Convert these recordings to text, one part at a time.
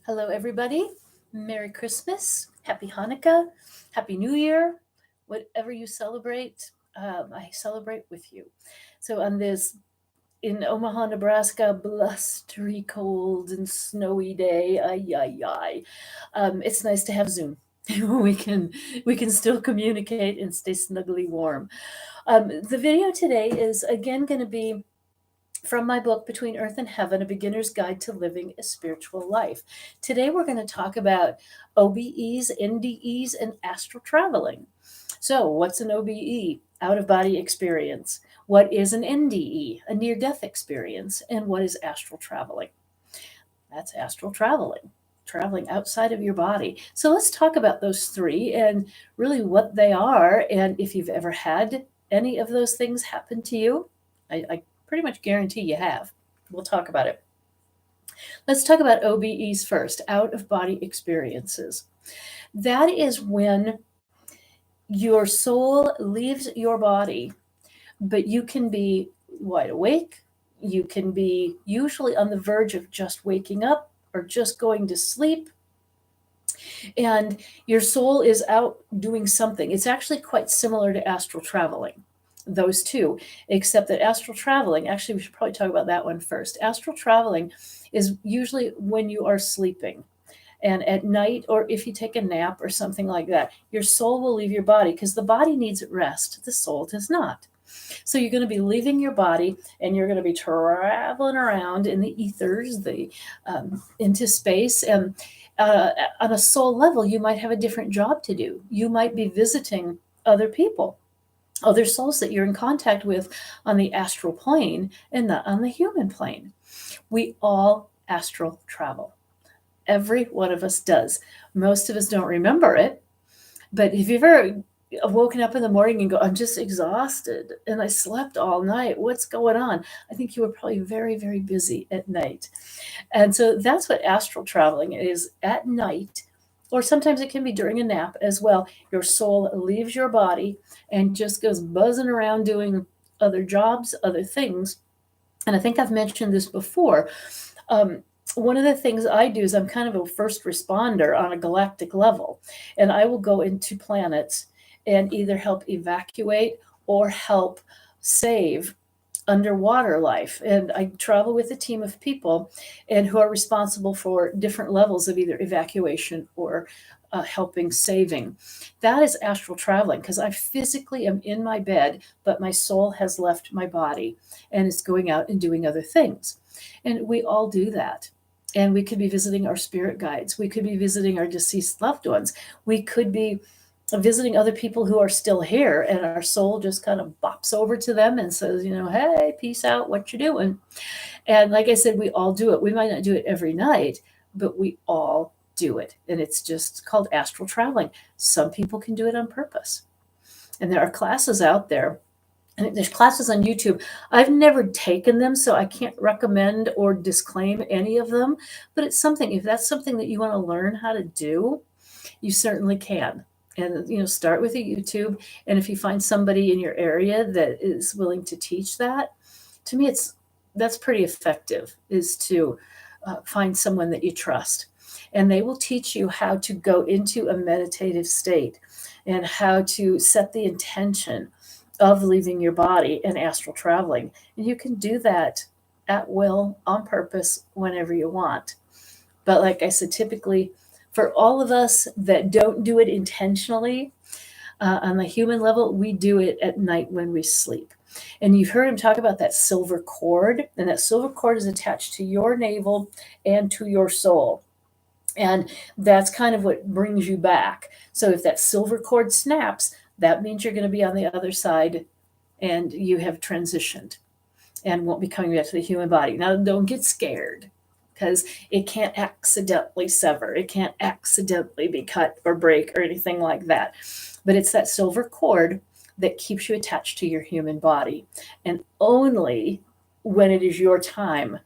Hello, everybody. Merry Christmas. Happy Hanukkah. Happy New Year. Whatever you celebrate, I celebrate with you. So, on this in Omaha, Nebraska, blustery, cold, and snowy day, ay, ay, ay. It's nice to have Zoom. We can still communicate and stay snugly warm. The video today is again going to be from my book, Between Earth and Heaven, A Beginner's Guide to Living a Spiritual Life. Today, we're going to talk about OBEs, NDEs, and astral traveling. So, what's an OBE? Out of body experience. What is an NDE? A near death experience. And what is astral traveling? That's astral traveling outside of your body. So, let's talk about those three and really what they are. And if you've ever had any of those things happen to you, I pretty much guarantee you have. We'll talk about it. Let's talk about OBEs first, out of body experiences. That is when your soul leaves your body, but you can be wide awake. You can be usually on the verge of just waking up or just going to sleep. And your soul is out doing something. It's actually quite similar to astral traveling, those two, except that astral traveling, actually, we should probably talk about that one first. Astral traveling is usually when you are sleeping. And at night, or if you take a nap or something like that, your soul will leave your body because the body needs rest. The soul does not. So you're going to be leaving your body and you're going to be traveling around in the ethers, into space. And on a soul level, you might have a different job to do. You might be visiting other people, other souls that you're in contact with on the astral plane and not on the human plane. We all astral travel. Every one of us does. Most of us don't remember it, but if you've ever woken up in the morning and go, I'm just exhausted and I slept all night, what's going on? I think you were probably very, very busy at night. And so that's what astral traveling is at night. Or sometimes it can be during a nap as well. Your soul leaves your body and just goes buzzing around doing other jobs, other things. And I think I've mentioned this before. One of the things I do is I'm kind of a first responder on a galactic level, and I will go into planets and either help evacuate or help save underwater life. And I travel with a team of people and who are responsible for different levels of either evacuation or helping saving. That is astral traveling because I physically am in my bed, but my soul has left my body and is going out and doing other things. And we all do that. And we could be visiting our spirit guides. We could be visiting our deceased loved ones. We could be visiting other people who are still here, and our soul just kind of bops over to them and says, hey, peace out, what you doing? And like I said, we all do it. We might not do it every night, but we all do it. And it's just called astral traveling. Some people can do it on purpose. And there are classes out there. And there's classes on YouTube. I've never taken them, so I can't recommend or disclaim any of them. But it's something, if that's something that you want to learn how to do, you certainly can. And start with a YouTube. And if you find somebody in your area that is willing to teach that, to me, that's pretty effective. Is to find someone that you trust, and they will teach you how to go into a meditative state and how to set the intention of leaving your body and astral traveling. And you can do that at will, on purpose, whenever you want. But like I said, typically for all of us that don't do it intentionally, on the human level, we do it at night when we sleep. And you've heard him talk about that silver cord, and that silver cord is attached to your navel and to your soul. And that's kind of what brings you back. So if that silver cord snaps, that means you're going to be on the other side and you have transitioned and won't be coming back to the human body. Now, don't get scared because it can't accidentally sever. It can't accidentally be cut or break or anything like that. But it's that silver cord that keeps you attached to your human body. And only when it is your time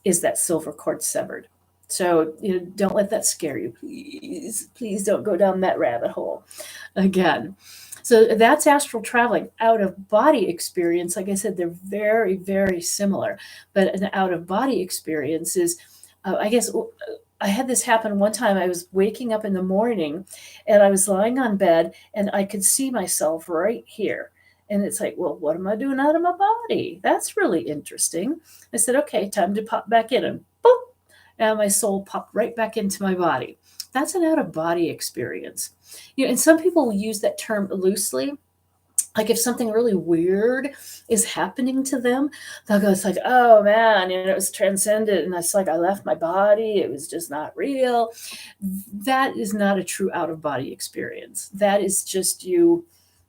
is that silver cord severed. So, don't let that scare you. Please don't go down that rabbit hole again. So that's astral traveling. Out of body experience, like I said, they're very, very similar. But an out of body experience is, I guess, I had this happen one time. I was waking up in the morning and I was lying on bed and I could see myself right here. And it's like, well, what am I doing out of my body? That's really interesting. I said, okay, time to pop back in. And boop, and my soul popped right back into my body. That's an out of body experience. And some people will use that term loosely. Like if something really weird is happening to them, they'll go, it's like, oh man, it was transcendent. And it's like, I left my body. It was just not real. That is not a true out of body experience. That is just you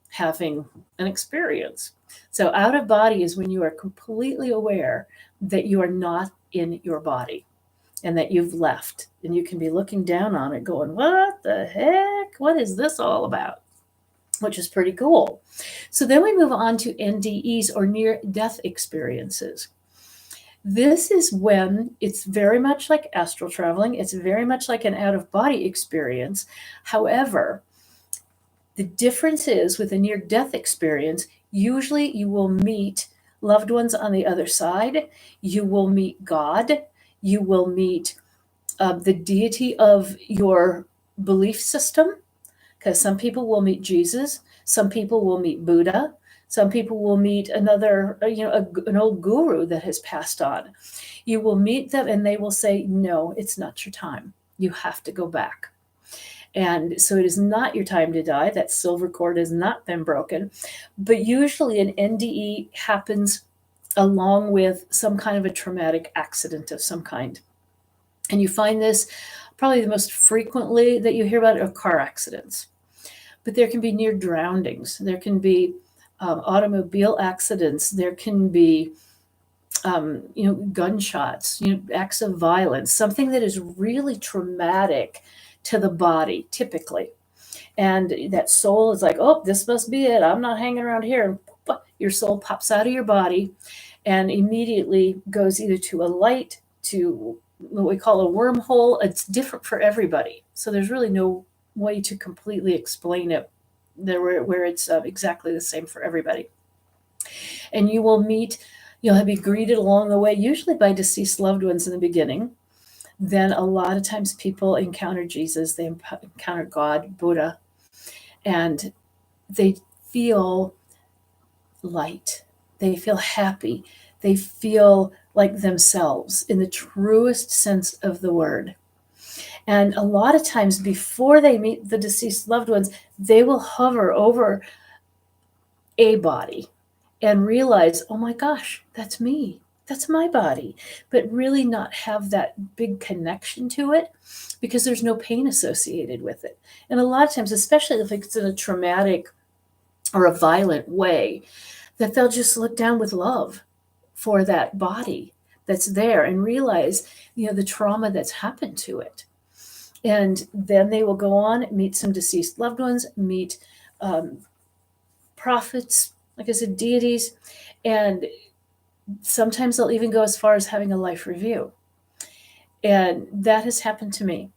having an experience. So out of body is when you are completely aware that you are not in your body and that you've left, and you can be looking down on it going, what the heck? What is this all about? Which is pretty cool. So then we move on to NDEs, or near death experiences. This is when it's very much like astral traveling. It's very much like an out of body experience. However, the difference is with a near death experience, usually you will meet loved ones on the other side. You will meet God. You will meet the deity of your belief system, because some people will meet Jesus, some people will meet Buddha, some people will meet another, an old guru that has passed on. You will meet them and they will say, no, it's not your time. You have to go back. And so it is not your time to die. That silver cord has not been broken. But usually an NDE happens along with some kind of a traumatic accident of some kind. And you find this probably the most frequently that you hear about are car accidents. But there can be near drownings. There can be automobile accidents. There can be, gunshots, acts of violence, something that is really traumatic to the body, typically. And that soul is like, oh, this must be it. I'm not hanging around here. And your soul pops out of your body and immediately goes either to a light, to what we call a wormhole. It's different for everybody. So there's really no way to completely explain it there where it's exactly the same for everybody. And you'll be greeted along the way, usually by deceased loved ones in the beginning. Then a lot of times people encounter Jesus, they encounter God, Buddha, and they feel light. They feel happy. They feel like themselves in the truest sense of the word. And a lot of times before they meet the deceased loved ones, they will hover over a body and realize, oh my gosh, that's me. That's my body. But really not have that big connection to it because there's no pain associated with it. And a lot of times, especially if it's in a traumatic or a violent way, that they'll just look down with love for that body that's there and realize, the trauma that's happened to it. And then they will go on, meet some deceased loved ones, meet prophets, like I said, deities, and sometimes they'll even go as far as having a life review. And that has happened to me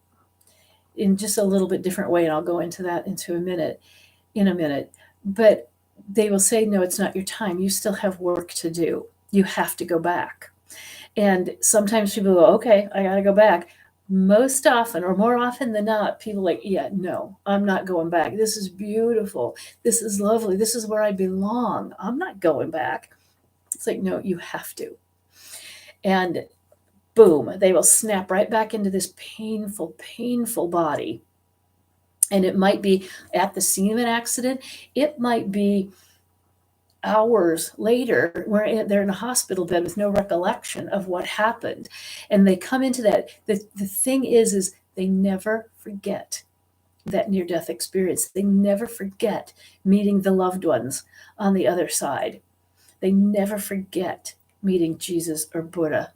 in just a little bit different way, and I'll go into that in a minute. But they will say, no, it's not your time. You still have work to do. You have to go back. And sometimes people go, okay, I got to go back. Most often, or more often than not, people are like, yeah, no, I'm not going back. This is beautiful. This is lovely. This is where I belong. I'm not going back. It's like, no, you have to. And boom, they will snap right back into this painful, painful body. And it might be at the scene of an accident. It might be hours later where they're in a hospital bed with no recollection of what happened. And they come into that. The thing is they never forget that near-death experience. They never forget meeting the loved ones on the other side. They never forget meeting Jesus or Buddha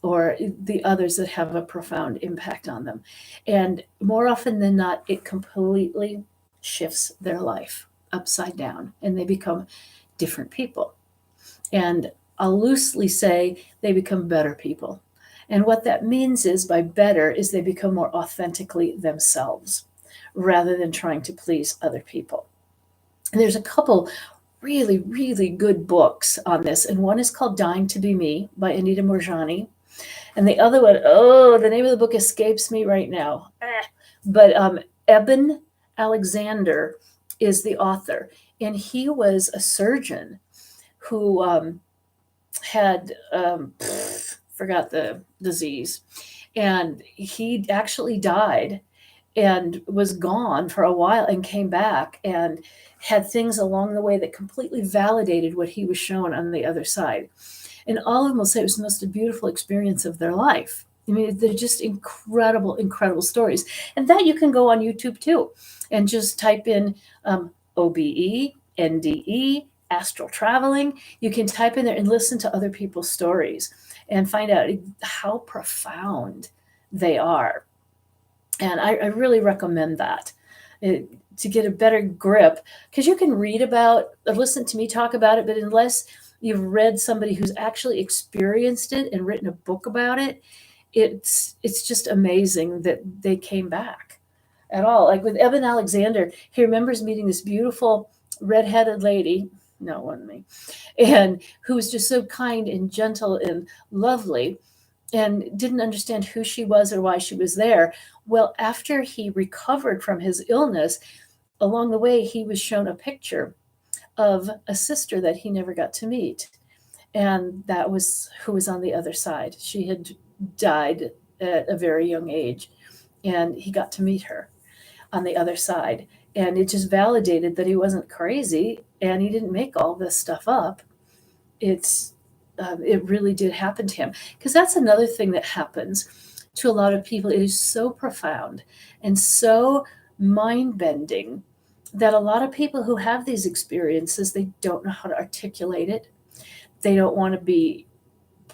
or the others that have a profound impact on them. And more often than not, it completely shifts their life upside down and they become different people. And I'll loosely say they become better people. And what that means is by better is they become more authentically themselves rather than trying to please other people. And there's a couple really, really good books on this. And one is called Dying to Be Me by Anita Moorjani. And the other one, oh, the name of the book escapes me right now. But Eben Alexander is the author, and he was a surgeon who had forgot the disease, and he actually died and was gone for a while and came back and had things along the way that completely validated what he was shown on the other side. And all of them will say it was the most beautiful experience of their life. I mean, they're just incredible, incredible stories. And that you can go on YouTube too and just type in OBE, NDE, astral traveling. You can type in there and listen to other people's stories and find out how profound they are. And I really recommend that to get a better grip, because you can read about or listen to me talk about it, but unless you've read somebody who's actually experienced it and written a book about it, it's just amazing that they came back at all. Like with Eben Alexander, he remembers meeting this beautiful redheaded lady, no, it wasn't me, and who was just so kind and gentle and lovely, and didn't understand who she was or why she was there. Well, after he recovered from his illness, along the way, he was shown a picture of a sister that he never got to meet. And that was who was on the other side. She had died at a very young age, and he got to meet her on the other side. And it just validated that he wasn't crazy and he didn't make all this stuff up. It really did happen to him, because that's another thing that happens to a lot of people. It is so profound and so mind bending that a lot of people who have these experiences, they don't know how to articulate it. They don't want to be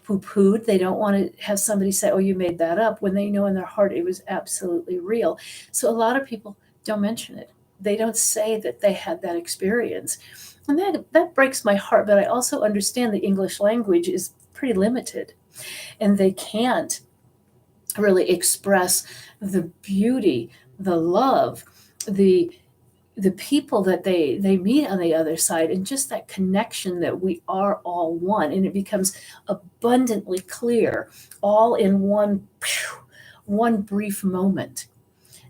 poo-pooed. They don't want to have somebody say, oh, you made that up, when they know in their heart it was absolutely real. So a lot of people don't mention it. They don't say that they had that experience. And that breaks my heart, but I also understand the English language is pretty limited, and they can't really express the beauty, the love, the people that they meet on the other side, and just that connection that we are all one. And it becomes abundantly clear all in one brief moment.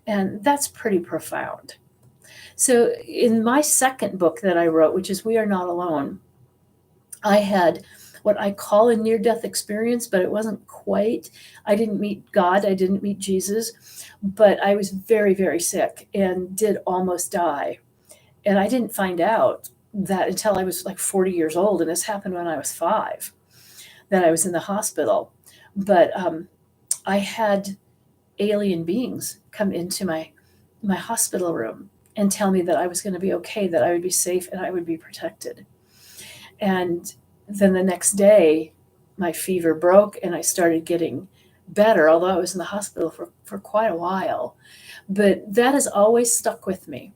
And that's pretty profound. So in my second book that I wrote, which is We Are Not Alone, I had what I call a near-death experience, but it wasn't quite. I didn't meet God, I didn't meet Jesus, but I was very, very sick and did almost die. And I didn't find out that until I was like 40 years old, and this happened when I was 5, that I was in the hospital. But I had alien beings come into my hospital room and tell me that I was going to be okay, that I would be safe and I would be protected. And then the next day, my fever broke and I started getting better, although I was in the hospital for quite a while. But that has always stuck with me,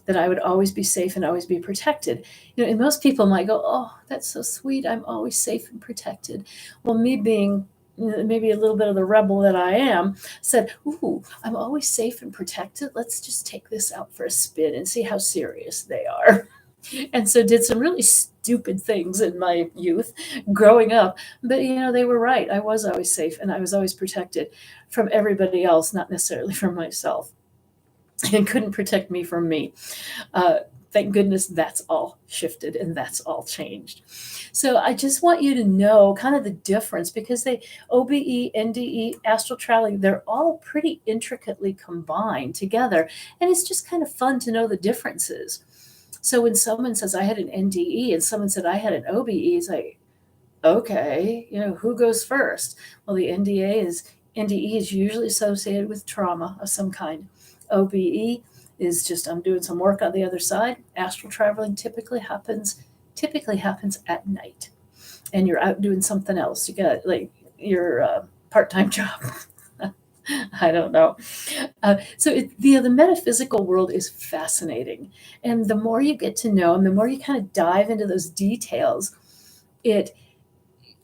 that I would always be safe and always be protected. And most people might go, oh, that's so sweet, I'm always safe and protected. Well, me being maybe a little bit of the rebel that I am, said, ooh, I'm always safe and protected. Let's just take this out for a spin and see how serious they are. And so did some really stupid things in my youth growing up. But, they were right. I was always safe and I was always protected from everybody else, not necessarily from myself. And couldn't protect me from me. Thank goodness that's all shifted and that's all changed. So I just want you to know kind of the difference, because they OBE, NDE, astral traveling, they're all pretty intricately combined together. And it's just kind of fun to know the differences. So when someone says I had an NDE and someone said I had an OBE, it's like, okay, who goes first? Well, the NDE is usually associated with trauma of some kind. OBE is just I'm doing some work on the other side. Astral traveling typically happens at night, and you're out doing something else. You got like your part-time job. I don't know. So the metaphysical world is fascinating, and the more you get to know, and the more you kind of dive into those details, it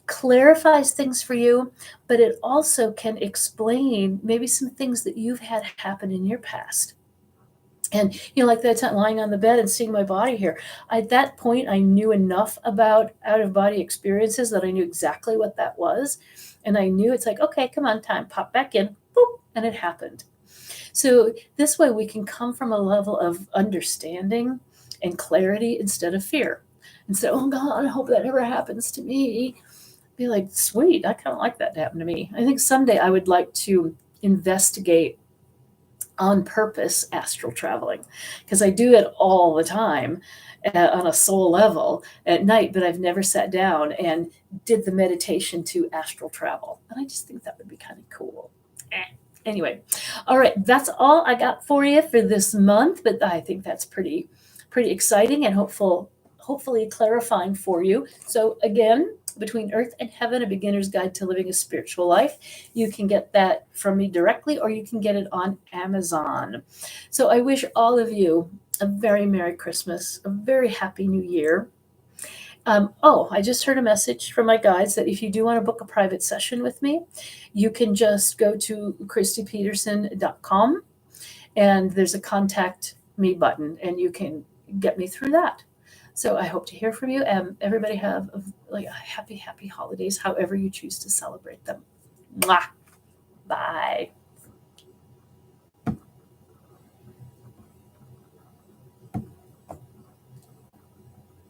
clarifies things for you, but it also can explain maybe some things that you've had happen in your past. And, like that time lying on the bed and seeing my body here. At that point, I knew enough about out of body experiences that I knew exactly what that was. And I knew it's like, okay, come on, time, pop back in, boop, and it happened. So this way we can come from a level of understanding and clarity instead of fear. Instead, oh God, I hope that never happens to me. Be like, sweet, I kind of like that to happen to me. I think someday I would like to investigate on purpose astral traveling, because I do it all the time on a soul level at night, but I've never sat down and did the meditation to astral travel. And I just think that would be kind of cool. Anyway, all right, that's all I got for you for this month, but I think that's pretty exciting and hopefully clarifying for you. So again, Between Earth and Heaven, A Beginner's Guide to Living a Spiritual Life. You can get that from me directly, or you can get it on Amazon. So I wish all of you a very Merry Christmas, a very Happy New Year. I just heard a message from my guides that if you do want to book a private session with me, you can just go to christypeterson.com, and there's a contact me button, and you can get me through that. So I hope to hear from you, and everybody have a happy holidays, however you choose to celebrate them. Mwah.